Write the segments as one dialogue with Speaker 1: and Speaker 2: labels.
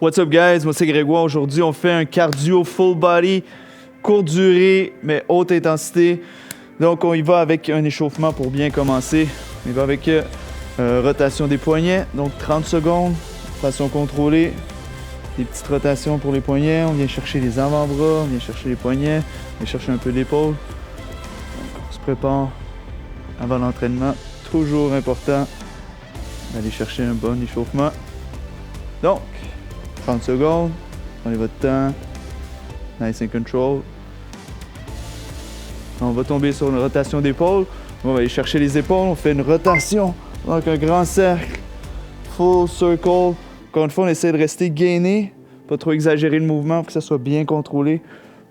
Speaker 1: What's up guys, moi c'est Grégoire. Aujourd'hui on fait un cardio full body, courte durée mais haute intensité. Donc on y va avec un échauffement pour bien commencer. On y va avec rotation des poignets, donc 30 secondes, façon contrôlée. Des petites rotations pour les poignets, on vient chercher les avant-bras, on vient chercher les poignets, on vient chercher un peu d'épaule. On se prépare avant l'entraînement, toujours important d'aller chercher un bon échauffement. Donc, 30 secondes, prenez votre temps, nice and control. On va tomber sur une rotation d'épaule, on va aller chercher les épaules, on fait une rotation, donc un grand cercle, full circle. Encore une fois, on essaie de rester gainé, pas trop exagérer le mouvement pour que ça soit bien contrôlé.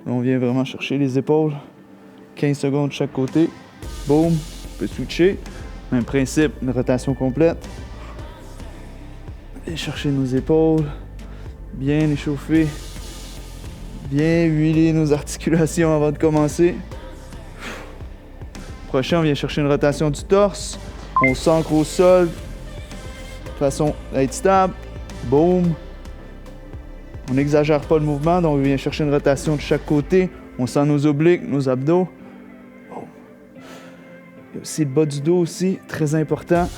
Speaker 1: Là, on vient vraiment chercher les épaules, 15 secondes de chaque côté, boum, on peut switcher. Même principe, une rotation complète. Bien chercher nos épaules, bien échauffer, bien huiler nos articulations avant de commencer. Prochain, on vient chercher une rotation du torse. On s'ancre au sol de façon à être stable. Boum. On n'exagère pas le mouvement, donc on vient chercher une rotation de chaque côté. On sent nos obliques, nos abdos. Boum. Il y a aussi le bas du dos aussi, très important.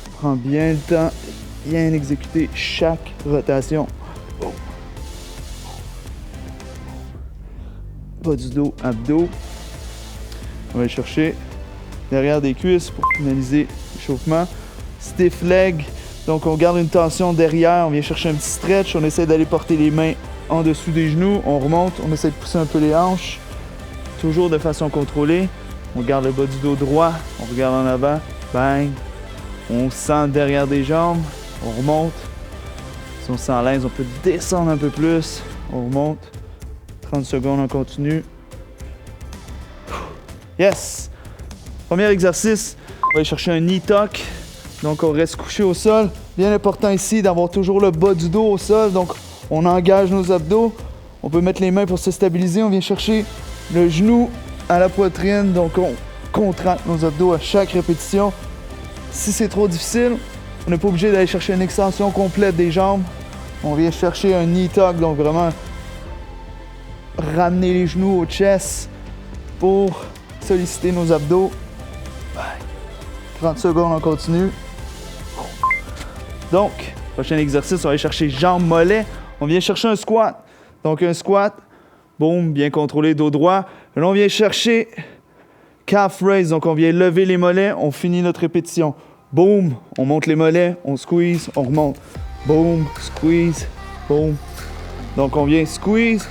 Speaker 1: On prend bien le temps, bien exécuter chaque rotation. Boum. Bas du dos, abdos. On va aller chercher derrière des cuisses pour finaliser l'échauffement. Stiff leg, donc on garde une tension derrière, on vient chercher un petit stretch, on essaie d'aller porter les mains en dessous des genoux, on remonte, on essaie de pousser un peu les hanches, toujours de façon contrôlée. On garde le bas du dos droit, on regarde en avant, bang. On sent derrière des jambes, on remonte. Si on se sent à l'aise, on peut descendre un peu plus, on remonte. 30 secondes, on continue. Yes! Premier exercice, on va aller chercher un knee tuck. Donc on reste couché au sol. Bien important ici d'avoir toujours le bas du dos au sol. Donc on engage nos abdos. On peut mettre les mains pour se stabiliser. On vient chercher le genou à la poitrine. Donc on contracte nos abdos à chaque répétition. Si c'est trop difficile, on n'est pas obligé d'aller chercher une extension complète des jambes. On vient chercher un knee tuck. Donc vraiment ramener les genoux au chest pour solliciter nos abdos. 30 secondes, on continue. Donc, prochain exercice, on va aller chercher jambes, mollets. On vient chercher un squat. Donc, un squat, boum, bien contrôlé, dos droit. Là, on vient chercher calf raise. Donc, on vient lever les mollets. On finit notre répétition. Boum, on monte les mollets, on squeeze, on remonte. Boum, squeeze, boum. Donc, on vient squeeze,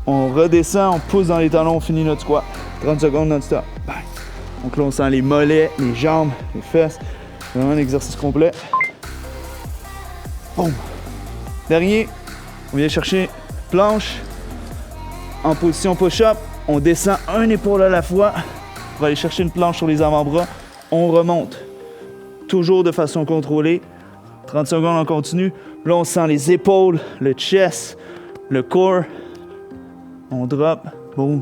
Speaker 1: on redescend, on pousse dans les talons, on finit notre squat. 30 secondes non-stop. Bang. Donc là, on sent les mollets, les jambes, les fesses. Vraiment un exercice complet. Boum. Dernier, on vient chercher planche. En position push-up, on descend un épaule à la fois. On va aller chercher une planche sur les avant-bras. On remonte. Toujours de façon contrôlée. 30 secondes, on continue. Là, on sent les épaules, le chest, le corps. On drop. Boum.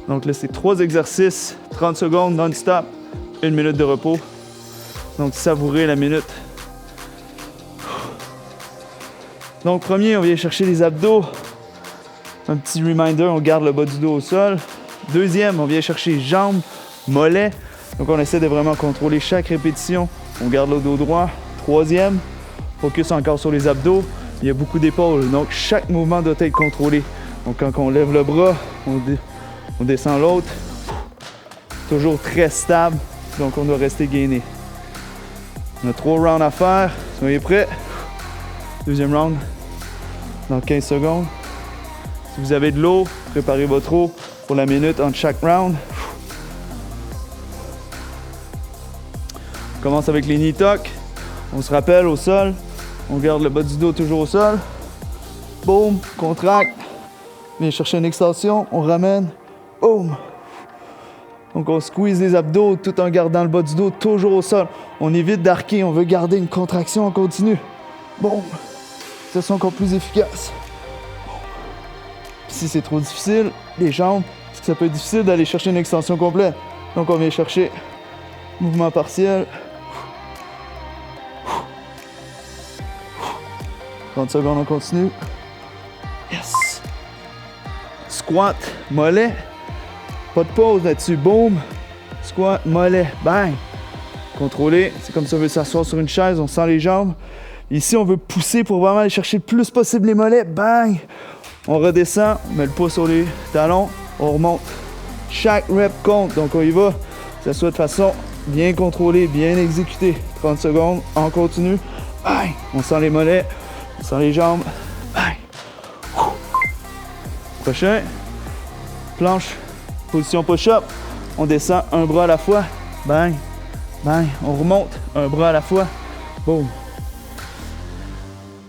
Speaker 1: Donc là, c'est 3 exercices, 30 secondes non-stop, 1 minute de repos. Donc savourez la minute. Donc premier, on vient chercher les abdos. Un petit reminder, on garde le bas du dos au sol. Deuxième, on vient chercher jambes, mollets. Donc on essaie de vraiment contrôler chaque répétition. On garde le dos droit. Troisième, focus encore sur les abdos. Il y a beaucoup d'épaules, donc chaque mouvement doit être contrôlé. Donc quand on lève le bras, on descend l'autre. Toujours très stable, donc on doit rester gainé. On a 3 rounds à faire. Soyez prêts. Deuxième round dans 15 secondes. Si vous avez de l'eau, préparez votre eau pour la minute entre chaque round. On commence avec les knee tuck. On se rappelle au sol. On garde le bas du dos toujours au sol. Boum, contracte. On vient chercher une extension, on ramène. Boum. Donc on squeeze les abdos tout en gardant le bas du dos toujours au sol. On évite d'arquer, on veut garder une contraction en continu. Boum. Ça sera encore plus efficace. Si c'est trop difficile, les jambes, parce que ça peut être difficile d'aller chercher une extension complète. Donc on vient chercher mouvement partiel. 30 secondes, on continue. Yes! Squat, mollet. Pas de pause là-dessus. Boom! Squat, mollet. Bang! Contrôlé. C'est comme si on veut s'asseoir sur une chaise, on sent les jambes. Ici, on veut pousser pour vraiment aller chercher le plus possible les mollets. Bang! On redescend, on met le poids sur les talons, on remonte. Chaque rep compte, donc on y va. Ça soit de façon bien contrôlée, bien exécutée. 30 secondes, on continue. Bang! On sent les mollets, on sent les jambes. Bang! Prochain. Planche, position push-up. On descend un bras à la fois. Bang! Bang! On remonte, un bras à la fois. Boum!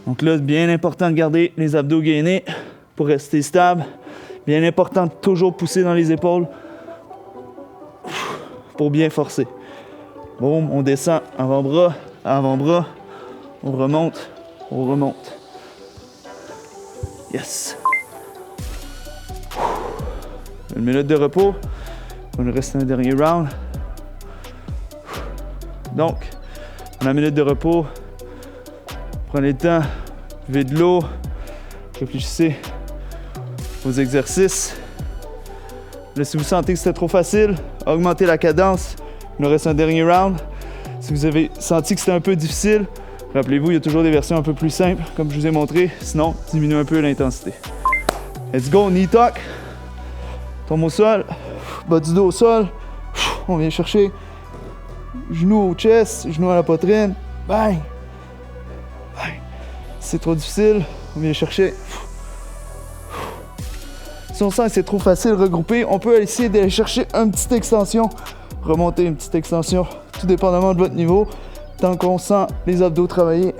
Speaker 1: Donc là, c'est bien important de garder les abdos gainés pour rester stable. Bien important de toujours pousser dans les épaules pour bien forcer. Boum, on descend, avant-bras, avant-bras. On remonte, on remonte. Yes! Une minute de repos. On reste un dernier round. Donc, on a une minute de repos. Prenez le temps, buvez de l'eau, réfléchissez aux exercices. Là, si vous sentez que c'était trop facile, augmentez la cadence. Il nous reste un dernier round. Si vous avez senti que c'était un peu difficile, rappelez-vous, il y a toujours des versions un peu plus simples, comme je vous ai montré. Sinon, diminuez un peu l'intensité. Let's go, knee tuck. Tombe au sol, bas du dos au sol. On vient chercher genou au chest, genou à la poitrine. Bang! Si c'est trop difficile, on vient chercher. Si on sent que c'est trop facile, regrouper, on peut essayer d'aller chercher une petite extension. Remonter une petite extension, tout dépendamment de votre niveau. Tant qu'on sent les abdos travailler.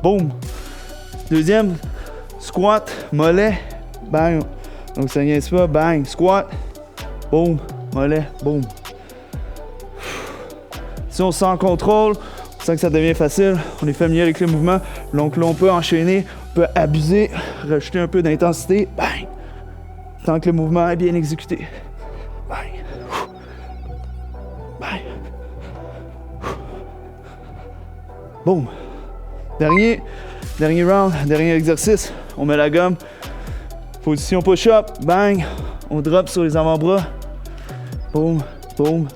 Speaker 1: Boum! Deuxième, squat, mollet, bang. Donc ça niaise pas, bang, squat, boum, mollet, boum. Si on se sent en contrôle, on sent que ça devient facile, on est familier avec le mouvement, donc là on peut enchaîner, on peut abuser, rajouter un peu d'intensité, bang, tant que le mouvement est bien exécuté. Bang. Bang. Boum. Dernier round, dernier exercice, on met la gomme, position push-up, bang, on drop sur les avant-bras, boum, boum,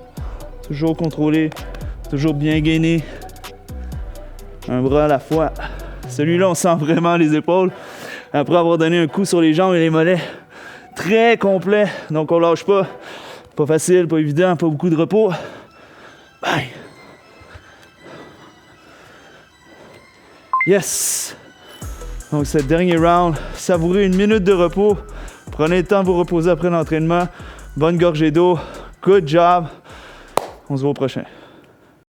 Speaker 1: toujours contrôlé. Toujours bien gainé. Un bras à la fois. Celui-là, on sent vraiment les épaules. Après avoir donné un coup sur les jambes et les mollets. Très complet. Donc, on lâche pas. Pas facile, pas évident, pas beaucoup de repos. Bye. Yes! Donc, c'est le dernier round. Savourez une minute de repos. Prenez le temps de vous reposer après l'entraînement. Bonne gorgée d'eau. Good job. On se voit au prochain.